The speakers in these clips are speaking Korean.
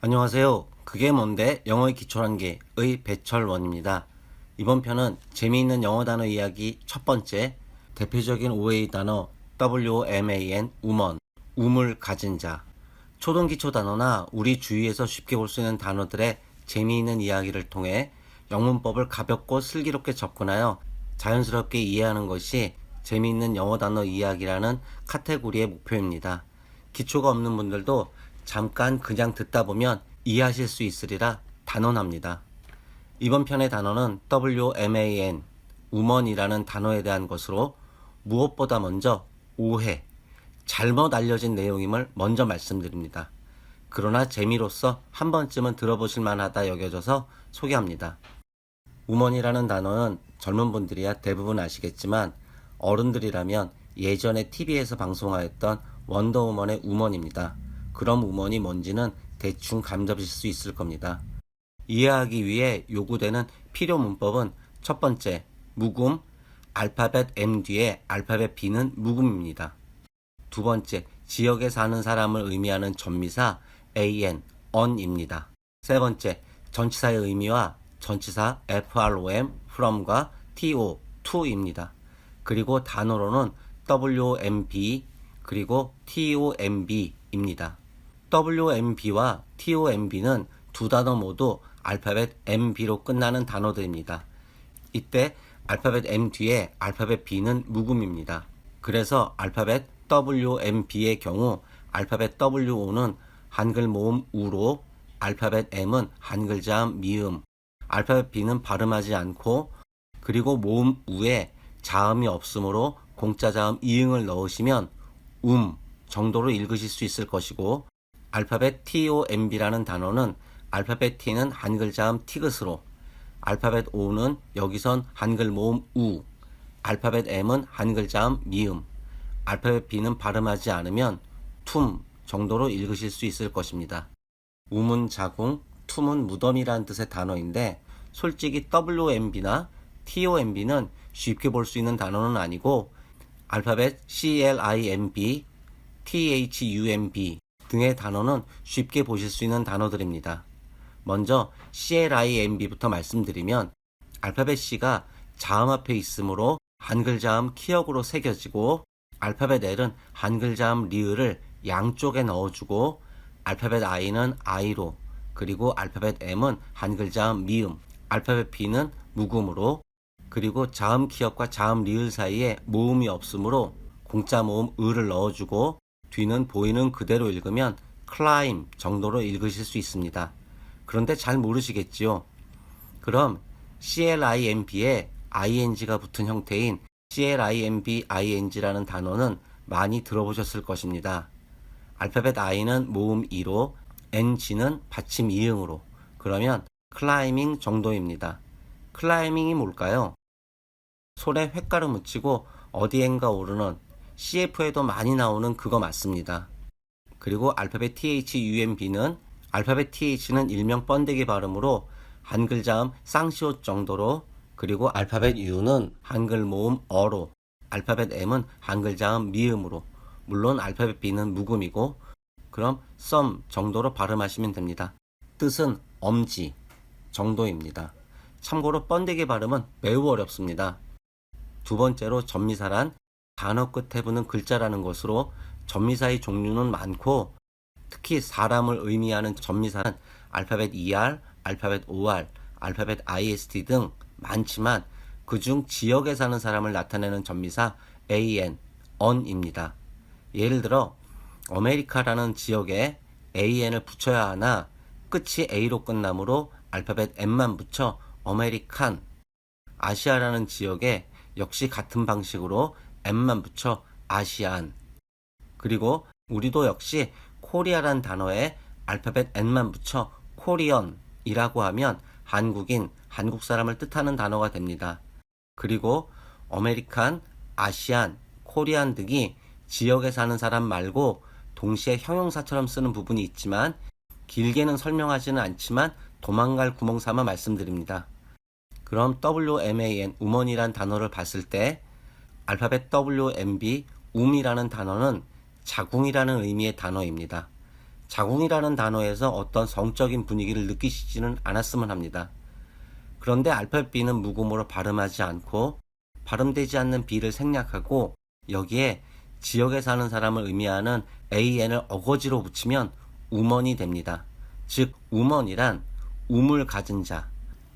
안녕하세요. 그게 뭔데? 영어의 기초란 게의 배철원입니다. 이번 편은 재미있는 영어 단어 이야기 첫 번째, 대표적인 OA 단어 WOMAN, 우먼, um을 가진 자. 초등 기초 단어나 우리 주위에서 쉽게 볼 수 있는 단어들의 재미있는 이야기를 통해 영문법을 가볍고 슬기롭게 접근하여 자연스럽게 이해하는 것이 재미있는 영어 단어 이야기라는 카테고리의 목표입니다. 기초가 없는 분들도 잠깐 그냥 듣다 보면 이해하실 수 있으리라 단언합니다. 이번 편의 단어는 WMAN, 우먼이라는 단어에 대한 것으로 무엇보다 먼저 오해, 잘못 알려진 내용임을 먼저 말씀드립니다. 그러나 재미로서 한 번쯤은 들어보실 만하다 여겨져서 소개합니다. 우먼이라는 단어는 젊은 분들이야 대부분 아시겠지만 어른들이라면 예전에 TV에서 방송하였던 원더우먼의 우먼입니다. 그럼 우먼이 뭔지는 대충 감잡으실 수 있을 겁니다. 이해하기 위해 요구되는 필요 문법은 첫 번째, 묵음, 알파벳 M 뒤에 알파벳 B는 묵음입니다. 두 번째, 지역에 사는 사람을 의미하는 전미사 an, on입니다. 세 번째, 전치사의 의미와 전치사 from, from과 to, to입니다. 그리고 단어로는 wmb 그리고 tomb입니다. wmb와 tomb는 두 단어 모두 알파벳 mb로 끝나는 단어들입니다. 이때 알파벳 m 뒤에 알파벳 b는 묵음입니다. 그래서 알파벳 WMB의 경우 알파벳 WO는 한글 모음 우로, 알파벳 M은 한글 자음 미음, 알파벳 B는 발음하지 않고 그리고 모음 우에 자음이 없으므로 공짜 자음 이응을 넣으시면 정도로 읽으실 수 있을 것이고, 알파벳 TOMB라는 단어는 알파벳 T는 한글 자음 티귿으로, 알파벳 O는 여기선 한글 모음 우, 알파벳 M은 한글 자음 미음, 알파벳 B는 발음하지 않으면 툼 정도로 읽으실 수 있을 것입니다. 우문 자궁, 툼은 무덤이라는 뜻의 단어인데 솔직히 WMB나 TOMB는 쉽게 볼 수 있는 단어는 아니고 알파벳 CLIMB, THUMB 등의 단어는 쉽게 보실 수 있는 단어들입니다. 먼저 CLIMB부터 말씀드리면 알파벳 C가 자음 앞에 있으므로 한글 자음 키역으로 새겨지고 알파벳 L은 한글 자음 리을을 양쪽에 넣어주고 알파벳 I는 I로 그리고 알파벳 M은 한글 자음 미음, 알파벳 B는 묵음으로 그리고 자음 키역과 자음 리을 사이에 모음이 없으므로 공짜 모음 을을 넣어주고 뒤는 보이는 그대로 읽으면 climb 정도로 읽으실 수 있습니다. 그런데 잘 모르시겠지요? 그럼 CLIMB에 ing가 붙은 형태인 CLIMBing라는 단어는 많이 들어보셨을 것입니다. 알파벳 I는 모음 E로, NG는 받침 이응으로, 그러면 클라이밍 정도입니다. 클라이밍이 뭘까요? 손에 횟가루 묻히고 어디엔가 오르는 CF에도 많이 나오는 그거 맞습니다. 그리고 알파벳 THUMB는 알파벳 TH는 일명 번데기 발음으로 한글 자음 쌍시옷 정도로 그리고 알파벳 U는 한글 모음 어로 알파벳 M은 한글 자음 미음으로 물론 알파벳 B는 묵음이고 그럼 썸 정도로 발음하시면 됩니다. 뜻은 엄지 정도입니다. 참고로 번데기 발음은 매우 어렵습니다. 두 번째로 전미사란 단어 끝에 붙는 글자라는 것으로 전미사의 종류는 많고 특히 사람을 의미하는 전미사는 알파벳 ER, 알파벳 OR, 알파벳 IST 등 많지만 그중 지역에 사는 사람을 나타내는 전미사 AN, on입니다. 예를 들어 아메리카라는 지역에 AN을 붙여야 하나 끝이 A로 끝나므로 알파벳 M만 붙여 아메리칸, 아시아라는 지역에 역시 같은 방식으로 M만 붙여 아시안, 그리고 우리도 역시 코리아란 단어에 알파벳 N만 붙여 코리언이라고 하면 한국인, 한국 사람을 뜻하는 단어가 됩니다. 그리고 아메리칸, 아시안, 코리안 등이 지역에 사는 사람 말고 동시에 형용사처럼 쓰는 부분이 있지만 길게는 설명하지는 않지만 도망갈 구멍 삼아 말씀드립니다. 그럼 WMAN, 우먼이란 단어를 봤을 때 알파벳 WMB, 이라는 단어는 자궁이라는 의미의 단어입니다. 자궁이라는 단어에서 어떤 성적인 분위기를 느끼시지는 않았으면 합니다. 그런데 알파벳 B는 무음으로 발음하지 않고 발음되지 않는 B를 생략하고 여기에 지역에 사는 사람을 의미하는 AN을 어거지로 붙이면 우먼이 됩니다. 즉 우먼이란 um을 가진 자,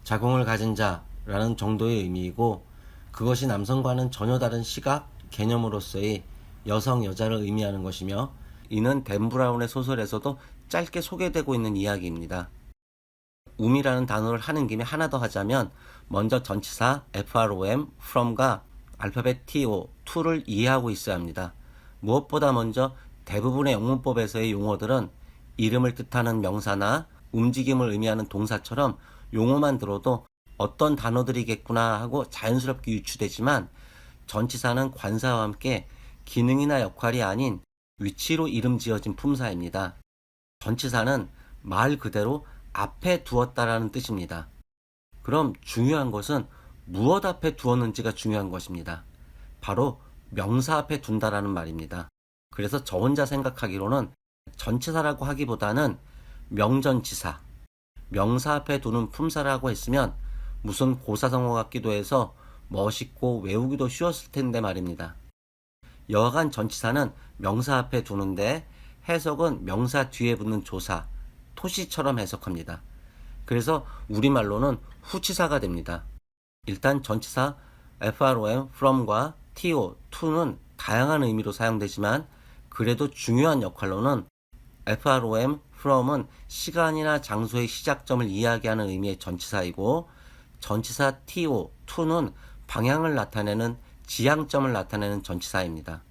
자궁을 가진 자라는 정도의 의미이고 그것이 남성과는 전혀 다른 시각, 개념으로서의 여성, 여자를 의미하는 것이며 이는 댄 브라운의 소설에서도 짧게 소개되고 있는 이야기입니다. um이라는 단어를 하는 김에 하나 더 하자면 먼저 전치사 FROM, from과 알파벳 TO, to를 이해하고 있어야 합니다. 무엇보다 먼저 대부분의 영문법에서의 용어들은 이름을 뜻하는 명사나 움직임을 의미하는 동사처럼 용어만 들어도 어떤 단어들이겠구나 하고 자연스럽게 유추되지만 전치사는 관사와 함께 기능이나 역할이 아닌 위치로 이름 지어진 품사입니다. 전치사는 말 그대로 앞에 두었다라는 뜻입니다. 그럼 중요한 것은 무엇 앞에 두었는지가 중요한 것입니다. 바로 명사 앞에 둔다라는 말입니다. 그래서 저 혼자 생각하기로는 전치사라고 하기보다는 명전치사, 명사 앞에 두는 품사라고 했으면 무슨 고사성어 같기도 해서 멋있고 외우기도 쉬웠을 텐데 말입니다. 여하간 전치사는 명사 앞에 두는데 해석은 명사 뒤에 붙는 조사, 토시처럼 해석합니다. 그래서 우리말로는 후치사가 됩니다. 일단 전치사 FROM, from과 TO, to는 다양한 의미로 사용되지만 그래도 중요한 역할로는 FROM, from은 시간이나 장소의 시작점을 이야기하는 의미의 전치사이고 전치사 TO, to는 방향을 나타내는 지향점을 나타내는 전치사입니다.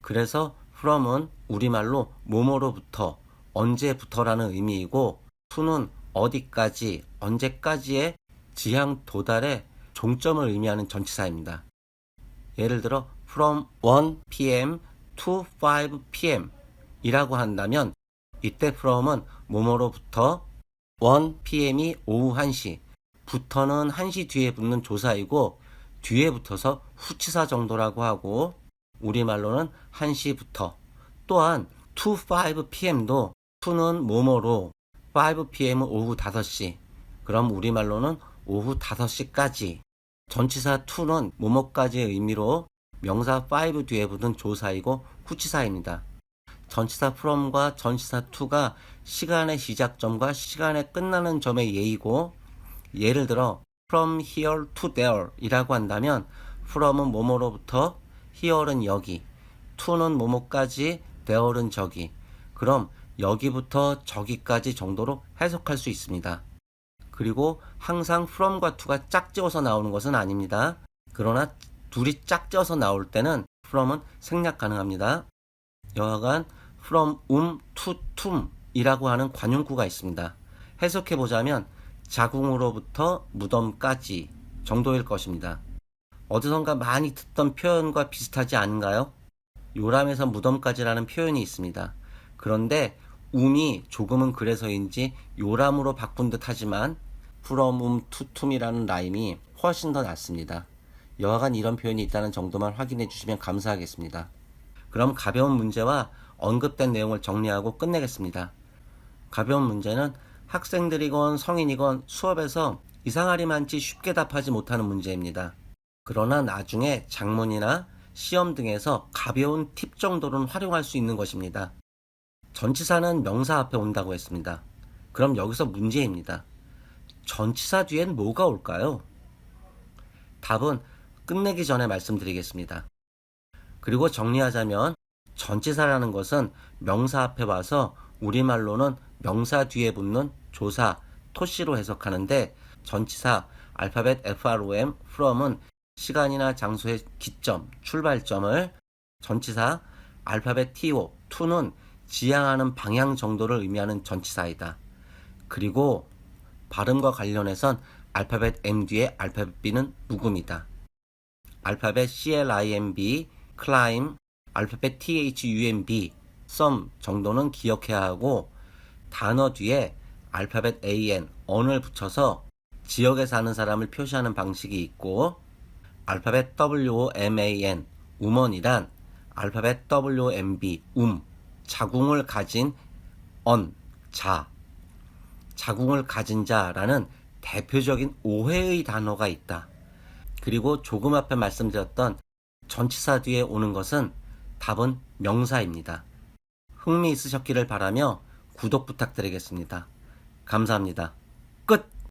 그래서 from은 우리말로 뭐뭐로부터, 언제부터라는 의미이고 to는 어디까지, 언제까지의 지향 도달의 종점을 의미하는 전치사입니다. 예를 들어 from 1 p.m. to 5 p.m. 이라고 한다면 이때 from은 뭐뭐로부터 1 p.m.이 오후 1시, 부터는 1시 뒤에 붙는 조사이고 뒤에 붙어서 후치사 정도라고 하고 우리말로는 1시부터 또한 to 5 p.m.도 to는 뭐뭐로 5 p.m은 오후 5시 그럼 우리말로는 오후 5시까지 전치사 to는 뭐뭐까지의 의미로 명사 5 뒤에 붙은 조사이고 후치사입니다. 전치사 from과 전치사 to가 시간의 시작점과 시간의 끝나는 점의 예이고 예를 들어 from here to there 이라고 한다면 from은 뭐뭐로부터 here는 여기 to는 뭐뭐까지 there는 저기 그럼 여기부터 저기까지 정도로 해석할 수 있습니다. 그리고 항상 from과 to가 짝지어서 나오는 것은 아닙니다. 그러나 둘이 짝지어서 나올 때는 from은 생략 가능합니다. 여하간 from to tum 이라고 하는 관용구가 있습니다. 해석해보자면 자궁으로부터 무덤까지 정도일 것입니다. 어디선가 많이 듣던 표현과 비슷하지 않은가요? 요람에서 무덤까지라는 표현이 있습니다. 그런데 um이 조금은 그래서인지 요람으로 바꾼 듯 하지만 from to tum이라는 라임이 훨씬 더 낫습니다. 여하간 이런 표현이 있다는 정도만 확인해 주시면 감사하겠습니다. 그럼 가벼운 문제와 언급된 내용을 정리하고 끝내겠습니다. 가벼운 문제는 학생들이건 성인이건 수업에서 이상하리만치 쉽게 답하지 못하는 문제입니다. 그러나 나중에 작문이나 시험 등에서 가벼운 팁 정도는 활용할 수 있는 것입니다. 전치사는 명사 앞에 온다고 했습니다. 그럼 여기서 문제입니다. 전치사 뒤엔 뭐가 올까요? 답은 끝내기 전에 말씀드리겠습니다. 그리고 정리하자면 전치사라는 것은 명사 앞에 와서 우리말로는 명사 뒤에 붙는 조사, 토시로 해석하는데 전치사 알파벳 FROM, from은 시간이나 장소의 기점, 출발점을 전치사 알파벳 TO, to는 지향하는 방향 정도를 의미하는 전치사이다. 그리고 발음과 관련해선 알파벳 M 뒤에 알파벳 B는 묵음이다. 알파벳 CLIMB, climb, 알파벳 THUMB, some 정도는 기억해야 하고 단어 뒤에 알파벳 AN, on을 붙여서 지역에 사는 사람을 표시하는 방식이 있고 알파벳 WOMAN, woman이란 알파벳 WOMB, 자궁을 가진 언, 자, 자궁을 가진 자라는 대표적인 오해의 단어가 있다. 그리고 조금 앞에 말씀드렸던 전치사 뒤에 오는 것은 답은 명사입니다. 흥미 있으셨기를 바라며 구독 부탁드리겠습니다. 감사합니다. 끝!